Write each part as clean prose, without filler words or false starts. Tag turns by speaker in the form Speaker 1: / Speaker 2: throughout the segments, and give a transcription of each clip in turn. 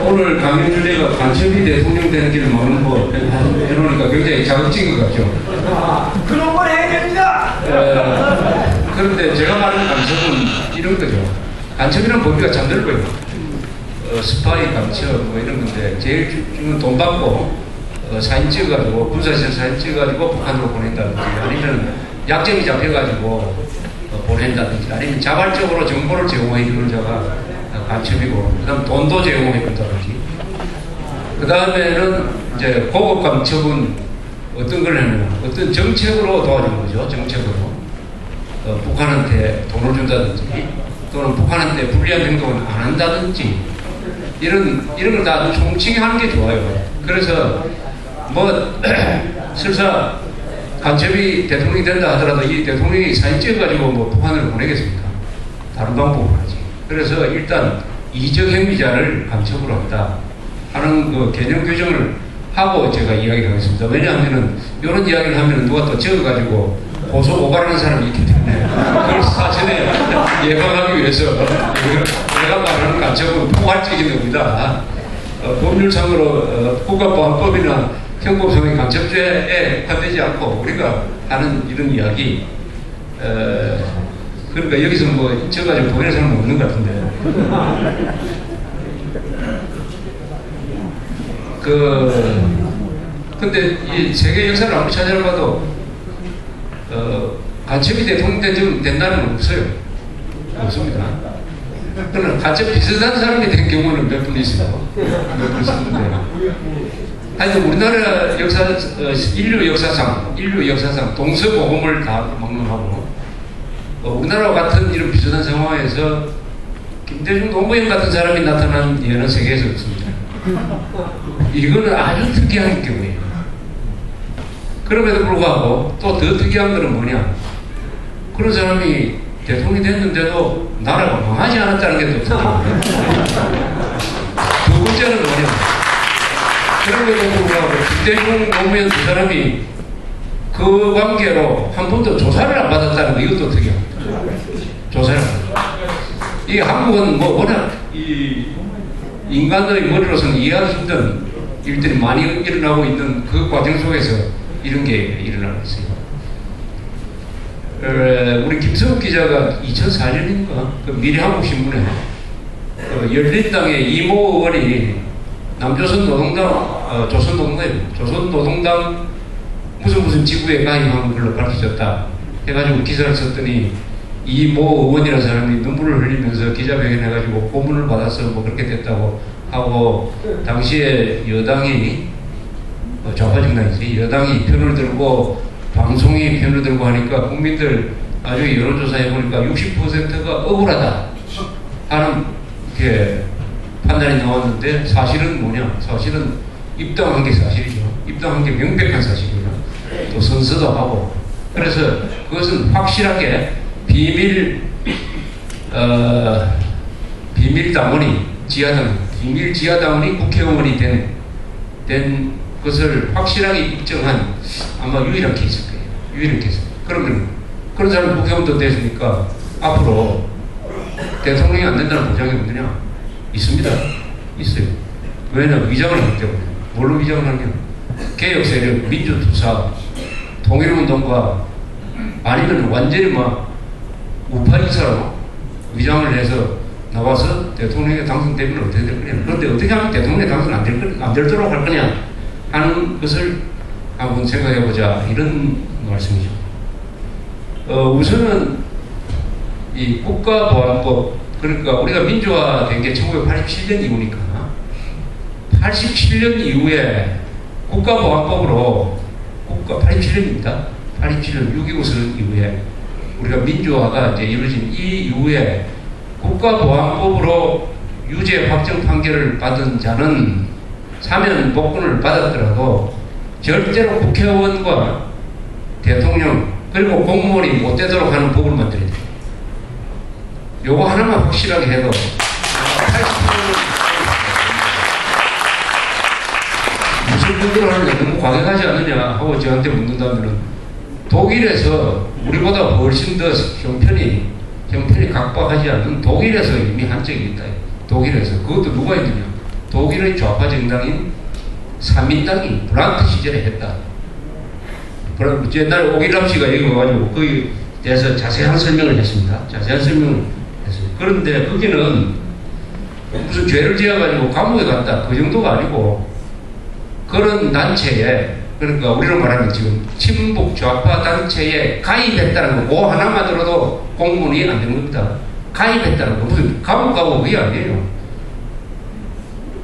Speaker 1: 오늘 강연 주제가 간첩이 대통령 되는 길을 막는 법 해놓으니까 굉장히 자극적인 것 같죠.
Speaker 2: 그런 걸 해야 됩니다.
Speaker 1: 그런데 제가 말하는 간첩은 이런 거죠. 간첩이라는 범위가 참 넓어요. 스파이 간첩 뭐 이런 건데 제일 중요한 돈 받고 사진 찍어가지고 군사시설 사진 찍어가지고 북한으로 보낸다든지 아니면 약점이 잡혀가지고 보낸다든지 아니면 자발적으로 정보를 제공해 주는 자가 간첩이고 그 다음 돈도 제공해 준다든지 그 다음에는 이제 고급 간첩은 어떤 걸 하면 어떤 정책으로 도와주는 거죠. 정책으로 북한한테 돈을 준다든지 또는 북한한테 불리한 행동을 안 한다든지 이런 걸 다 총칭히 하는 게 좋아요. 그래서 뭐 설사 간첩이 대통령이 된다 하더라도 이 대통령이 사진 찍어가지고 뭐 북한으로 보내겠습니까? 다른 방법으로 하지. 그래서 일단 이적 행위자를 간첩으로 한다 하는 그 개념 규정을 하고 제가 이야기를 하겠습니다. 왜냐하면은 이런 이야기를 하면 누가 또 적어가지고 고소 고발하는 사람이 있기 때문에 그걸 사전에 예방하기 위해서 내가 말하는 간첩은 포괄적인 겁니다. 법률상으로 국가보안법이나 형법상의 간첩죄에 관되지 않고 우리가 하는 이런 이야기 그러니까 여기서 뭐 저가지고 보이는 사람은 없는 것 같은데 근데 이 세계 역사를 아무리 찾아봐도 간첩이 대통령 된 나라는 없어요. 없습니다. 그러나 간첩 비슷한 사람이 된 경우는 몇 분 있어요. 몇 분 있었는데 하여튼 우리나라 역사, 인류 역사상 동서고금을 다 막론하고 우리나라와 같은 이런 비슷한 상황에서 김대중 노무현 같은 사람이 나타난 예는 세계에서 없습니다. 이거는 아주 특이한 경우예요. 그럼에도 불구하고 또 더 특이한 것은 뭐냐? 그런 사람이 대통령이 됐는데도 나라가 망하지 않았다는 게 더 특이해요. 두 번째는 뭐냐? 그럼에도 불구하고 김대중 노무현 두 사람이 그 관계로 한 번도 조사를 안 받았다는 거 이것도 특이합니다. 조사를 안 받았다. 이 한국은 뭐 워낙 이 인간의 머리로서는 이해하기 힘든 일들이 많이 일어나고 있는 그 과정 속에서 이런 게 일어나고 있어요. 우리 김성욱 기자가 2004년인가 그 미래한국신문에 열린당의 이모 의원이 남조선 노동당 조선노동당 무슨 지구에 가입한 걸로 밝혀졌다 해가지고 기사를 썼더니 이모 의원이라는 사람이 눈물을 흘리면서 기자회견 해가지고 고문을 받아서 뭐 그렇게 됐다고 하고 당시에 여당이 좌파 정당이지 여당이 편을 들고 방송이 편을 들고 하니까 국민들 나중에 여론조사 해보니까 60%가 억울하다 하는 게 판단이 나왔는데 사실은 뭐냐? 사실은 입당한 게 사실이죠. 입당한 게 명백한 사실이죠. 또 선서도 하고 그래서 그것은 확실하게 비밀 당원이 비밀 지하당원이 국회의원이 된 것을 확실하게 입증한 아마 유일한 케이스일 거예요. 유일한 케이스. 그러면 그런 사람이 국회의원도 됐으니까 앞으로 대통령이 안 된다는 보장이 없느냐? 있습니다. 있어요. 왜냐면 위장을 하기 때문에. 뭘로 위장을 하냐? 개혁 세력, 민주투사, 통일운동가 아니면 완전히 막 우파 인사로 위장을 해서 나와서 대통령에 당선되면 어떻게 될 거냐. 그런데 어떻게 하면 대통령에 당선 안 되도록 할 거냐 하는 것을 한번 생각해보자. 이런 말씀이죠. 우선은 이 국가보안법, 그러니까 우리가 민주화된 게 1987년 이후니까 87년 이후에 국가보안법으로 87년입니다. 87년 6.25 선언 이후에 우리가 민주화가 이제 이루어진 이 이후에 국가보안법으로 유죄 확정 판결을 받은 자는 사면 복권을 받았더라도 절대로 국회의원과 대통령 그리고 공무원이 못 되도록 하는 법을 만들어야 돼요. 요거 하나만 확실하게 해도 80%는 무슨 분들을 하느냐 너무 과격하지 않느냐 하고 저한테 묻는다면은 독일에서 우리보다 훨씬 더 형편이 각박하지 않는 독일에서 이미 한 적이 있다. 독일에서 그것도 누가 있느냐? 독일의 좌파 정당인 사민당이 브란트 시절에 했다. 옛날에 오길남 씨가 여기 와가지고 거기에 대해서 자세한 설명을 했습니다. 자세한 설명을 했어요. 그런데 거기는 무슨 죄를 지어가지고 감옥에 갔다 그 정도가 아니고 그런 단체에, 그러니까 우리로 말하면 지금 친북 좌파 단체에 가입했다는 거, 그 하나만 들어도 공무원이 안 되는 겁니다. 가입했다는 거 무슨 감옥 가고 그게 아니에요.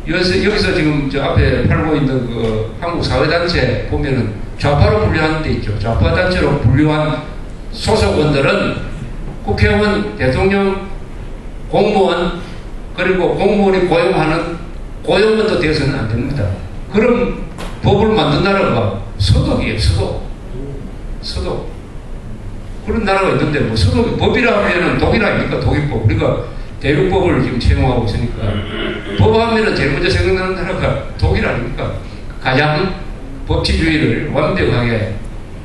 Speaker 1: 여기서 지금 저 앞에 팔고 있는 그 한국 사회단체 보면은 좌파로 분류하는 데 있죠. 좌파 단체로 분류한 소속원들은 국회의원, 대통령, 공무원, 그리고 공무원이 고용하는 고용원도 되어서는 안 됩니다. 그런 법을 만든 나라가 서독이에요. 서독. 그런 나라가 있는데 뭐 서독이 법이라 하면은 독일 아닙니까? 독일법. 우리가 대륙법을 지금 채용하고 있으니까 법하면은 제일 먼저 생각나는 나라가 독일 아닙니까? 가장 법치주의를 완벽하게,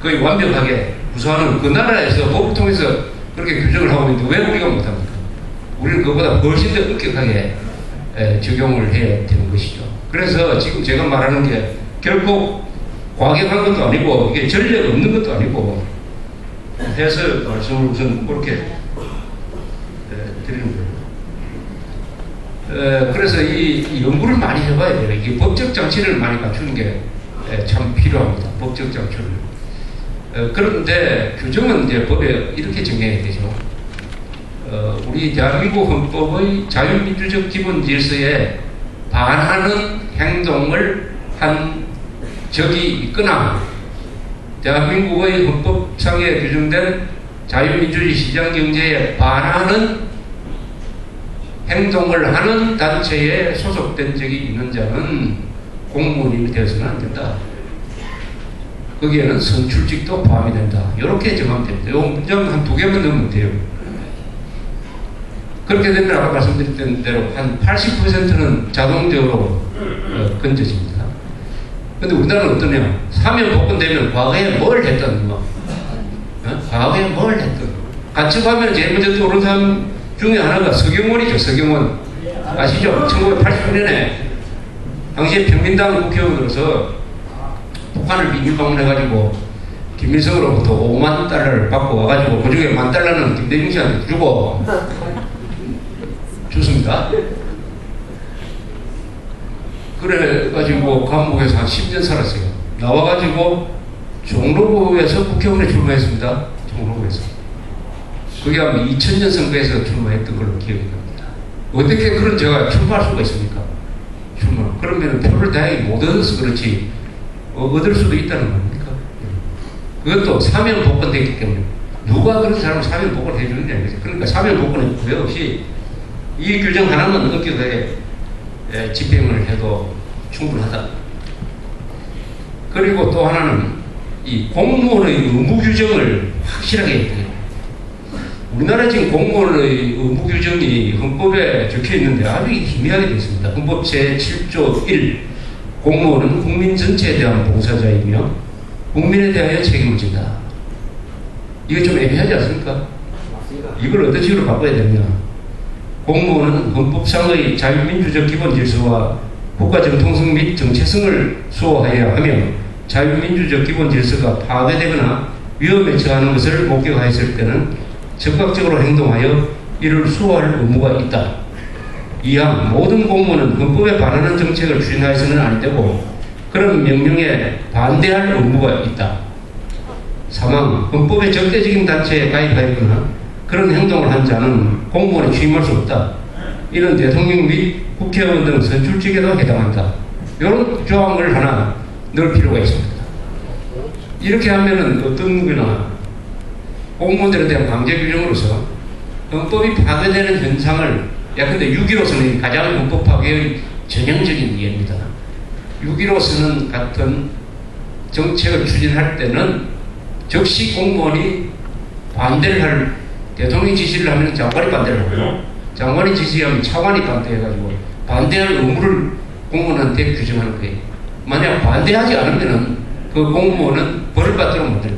Speaker 1: 거의 완벽하게 구사하는 그 나라에서 법을 통해서 그렇게 규정을 하고 있는데 왜 우리가 못합니까? 우리는 그보다 훨씬 더 엄격하게 적용을 해야 되는 것이죠. 그래서 지금 제가 말하는 게 결코 과격한 것도 아니고 이게 전례가 없는 것도 아니고 해서 말씀을 우선 그렇게 드리는 거예요. 그래서 이 연구를 많이 해봐야 돼요. 이게 법적 장치를 많이 갖추는 게 참 필요합니다. 법적 장치를. 그런데 규정은 이제 법에 이렇게 정해야 되죠. 우리 대한민국 헌법의 자유민주적 기본 질서에 반하는 행동을 한 적이 있거나 대한민국의 헌법상에 규정된 자유민주주의 시장경제에 반하는 행동을 하는 단체에 소속된 적이 있는 자는 공무원이 되어서는 안 된다. 거기에는 선출직도 포함이 된다. 이렇게 정하면 됩니다. 이 문장 한 2개만 넣으면 돼요. 그렇게 되면 아까 말씀드렸던 대로 한 80%는 자동적으로 건져집니다. 근데 우리나라는 어떠냐? 사면 복권되면 과거에 뭘 했던 거, 과거에 뭘 했던 간첩하면 제일 먼저 떠오르는 사람 중에 하나가 서경원이죠. 서경원 아시죠? 1989년에 당시에 평민당 국회의원으로서 북한을 비밀 방문해가지고 김일성으로부터 5만 달러를 받고 와가지고 그 중에 1만 달러는 김대중 씨한테 주고 줬습니다. 그래가지고 감옥에서 한 10년 살았어요. 나와가지고 종로구에서 국회의원에 출마했습니다. 종로구에서. 그게 아마 2000년 선거에서 출마했던 걸로 기억이 납니다. 어떻게 그런 제가 출마할 수가 있습니까? 출마. 그러면 표를 다행히 못 얻어서 그렇지 얻을 수도 있다는 겁니까? 그것도 사면 복권되기 때문에 누가 그런 사람을 사면 복권 해주느냐. 그러니까 사면 복권에 구애 없이 이 규정 하나만 엄격하게 집행을 해도 충분하다. 그리고 또 하나는 이 공무원의 의무 규정을 확실하게 해야 돼요. 우리나라 지금 공무원의 의무 규정이 헌법에 적혀 있는데 아주 희미하게 되어 있습니다. 헌법 제7조 1 공무원은 국민 전체에 대한 봉사자이며 국민에 대하여 책임을 진다. 이게 좀 애매하지 않습니까? 이걸 어떤 식으로 바꿔야 되느냐. 공무원은 헌법상의 자유민주적 기본 질서와 국가 정통성 및 정체성을 수호하여야 하며 자유민주적 기본 질서가 파괴되거나 위험에 처하는 것을 목격하였을 때는 적극적으로 행동하여 이를 수호할 의무가 있다. 이항 모든 공무원은 헌법에 반하는 정책을 추진하여서는 안 되고 그런 명령에 반대할 의무가 있다. 3. 헌법의 적대적인 단체에 가입하였거나 그런 행동을 한 자는 공무원에 취임할 수 없다. 이는 대통령 및 국회의원 등 선출직에도 해당한다. 이런 조항을 하나 넣을 필요가 있습니다. 이렇게 하면은 어떤 거나 공무원들에 대한 강제 규정으로서 헌법이 파괴되는 현상을, 근데 6.15선언이 가장 헌법 파괴의 전형적인 예입니다. 6.15선언 같은 정책을 추진할 때는 즉시 공무원이 반대를 할, 대통령이 지시를 하면 장관이 반대를 하고 장관이 지시하면 차관이 반대해가지고 반대할 의무를 공무원한테 규정하는 거예요. 만약 반대하지 않으면은 그 공무원은 벌을 받도록 만들어요.